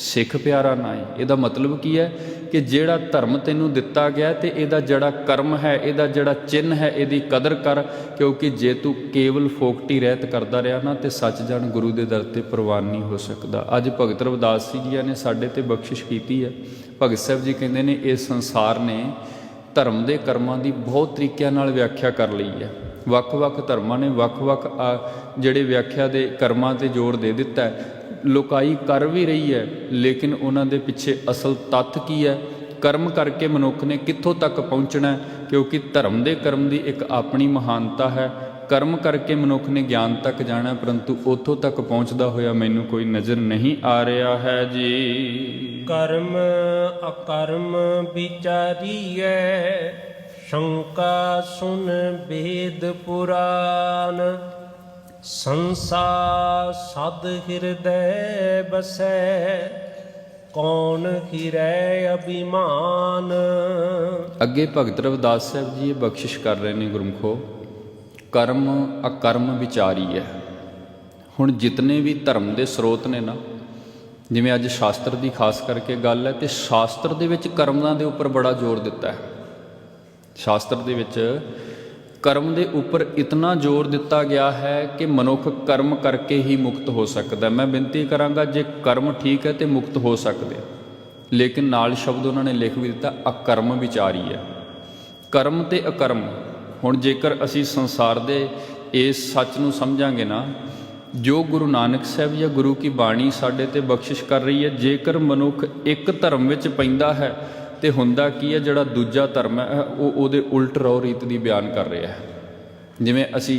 ਸਿੱਖ ਪਿਆਰਾ ਨਾਏ। ਇਹਦਾ ਮਤਲਬ ਕੀ ਹੈ ਕਿ ਜਿਹੜਾ ਧਰਮ ਤੈਨੂੰ ਦਿੱਤਾ ਗਿਆ ਤੇ ਇਹਦਾ ਜਿਹੜਾ ਕਰਮ ਹੈ, ਇਹਦਾ ਜਿਹੜਾ ਚਿੰਨ੍ਹ ਹੈ, ਇਹਦੀ ਕਦਰ ਕਰ। ਕਿਉਂਕਿ ਜੇ ਤੂੰ ਕੇਵਲ ਫੋਕਟੀ ਰਹਿਤ ਕਰਦਾ ਰਿਹਾ ਨਾ ਤੇ ਸੱਚ ਜਾਣ ਗੁਰੂ ਦੇ ਦਰ ਤੇ ਪ੍ਰਵਾਨ ਨਹੀਂ ਹੋ ਸਕਦਾ। ਅੱਜ ਭਗਤ ਰਵਿਦਾਸ ਜੀ ਨੇ ਸਾਡੇ ਤੇ ਬਖਸ਼ਿਸ਼ ਕੀਤੀ ਹੈ। ਭਗਤ ਸਾਹਿਬ ਜੀ ਕਹਿੰਦੇ ਨੇ ਇਸ ਸੰਸਾਰ ਨੇ ਧਰਮ ਦੇ ਕਰਮਾਂ ਦੀ ਬਹੁਤ ਤਰੀਕਿਆਂ ਨਾਲ ਵਿਆਖਿਆ ਕਰ ਲਈ ਹੈ। ਵੱਖ-ਵੱਖ ਧਰਮਾਂ ਨੇ ਵੱਖ-ਵੱਖ ਜਿਹੜੇ ਵਿਆਖਿਆ ਦੇ ਕਰਮਾਂ 'ਤੇ ਜ਼ੋਰ ਦੇ ਦਿੱਤਾ ਹੈ। ਲੋਕਾਈ ਕਰ ਵੀ ਰਹੀ ਹੈ, ਲੇਕਿਨ ਉਹਨਾਂ ਦੇ ਪਿੱਛੇ ਅਸਲ ਤੱਥ ਕੀ ਹੈ? ਕਰਮ ਕਰਕੇ ਮਨੁੱਖ ਨੇ ਕਿੱਥੋਂ ਤੱਕ ਪਹੁੰਚਣਾ ਹੈ? ਕਿਉਂਕਿ ਧਰਮ ਦੇ ਕਰਮ ਦੀ ਇੱਕ ਆਪਣੀ ਮਹਾਨਤਾ ਹੈ, ਕਰਮ ਕਰਕੇ ਮਨੁੱਖ ਨੇ ਗਿਆਨ ਤੱਕ ਜਾਣਾ, ਪਰੰਤੂ ਉੱਥੋਂ ਤੱਕ ਪਹੁੰਚਦਾ ਹੋਇਆ ਮੈਨੂੰ ਕੋਈ ਨਜ਼ਰ ਨਹੀਂ ਆ ਰਿਹਾ ਹੈ ਜੀ। ਕਰਮ ਅਕਰਮ ਵਿਚਾਰੀਐ, ਸ਼ੰਕਾ ਸੁਨ ਵੇਦ ਪੁਰਾਨ। ਸੰਸਾਰ ਸਦ ਹਿਰਦੈ ਬਸੈ, ਕੌਣ ਹਿਰੈ ਅਭਿਮਾਨ। ਅੱਗੇ ਭਗਤ ਰਵਿਦਾਸ ਸਾਹਿਬ ਜੀ ਇਹ ਬਖਸ਼ਿਸ਼ ਕਰ ਰਹੇ ਨੇ ਗੁਰਮੁਖੋ, ਕਰਮ ਅਕਰਮ ਵਿਚਾਰੀ ਹੈ। ਹੁਣ ਜਿਤਨੇ ਵੀ ਧਰਮ ਦੇ ਸਰੋਤ ਨੇ ਨਾ, ਜਿਵੇਂ ਅੱਜ ਸ਼ਾਸਤਰ ਦੀ ਖਾਸ ਕਰਕੇ ਗੱਲ ਹੈ, ਤੇ ਸ਼ਾਸਤਰ ਦੇ ਵਿੱਚ ਕਰਮਾਂ ਦੇ ਉੱਪਰ ਬੜਾ ਜ਼ੋਰ ਦਿੱਤਾ ਹੈ। ਸ਼ਾਸਤਰ ਦੇ ਵਿੱਚ ਕਰਮ ਦੇ ਉੱਪਰ ਇਤਨਾ ਜ਼ੋਰ ਦਿੱਤਾ ਗਿਆ ਹੈ ਕਿ ਮਨੁੱਖ ਕਰਮ ਕਰਕੇ ਹੀ ਮੁਕਤ ਹੋ ਸਕਦਾ। ਮੈਂ ਬੇਨਤੀ ਕਰਾਂਗਾ, ਜੇ ਕਰਮ ਠੀਕ ਹੈ ਤੇ ਮੁਕਤ ਹੋ ਸਕਦੇ, ਲੇਕਿਨ ਨਾਲ ਸ਼ਬਦ ਉਹਨਾਂ ਨੇ ਲਿਖ ਵੀ ਦਿੱਤਾ, ਅਕਰਮ ਵਿਚਾਰੀ ਹੈ। ਕਰਮ ਤੇ ਅਕਰਮ। ਹੁਣ ਜੇਕਰ ਅਸੀਂ ਸੰਸਾਰ ਦੇ ਇਸ ਸੱਚ ਨੂੰ ਸਮਝਾਂਗੇ ਨਾ, ਜੋ ਗੁਰੂ ਨਾਨਕ ਸਾਹਿਬ ਜਾਂ ਗੁਰੂ ਕੀ ਬਾਣੀ ਸਾਡੇ ਤੇ ਬਖਸ਼ਿਸ਼ ਕਰ ਰਹੀ ਹੈ, ਜੇਕਰ ਮਨੁੱਖ ਇੱਕ ਧਰਮ ਵਿੱਚ ਪੈਂਦਾ ਹੈ ਤੇ ਹੁੰਦਾ ਕੀ ਹੈ, ਜਿਹੜਾ ਦੂਜਾ ਧਰਮ ਹੈ ਉਹ ਉਹਦੇ ਉਲਟ ਰੋ ਰੀਤ ਦੀ ਬਿਆਨ ਕਰ ਰਿਹਾ ਹੈ। ਜਿਵੇਂ ਅਸੀਂ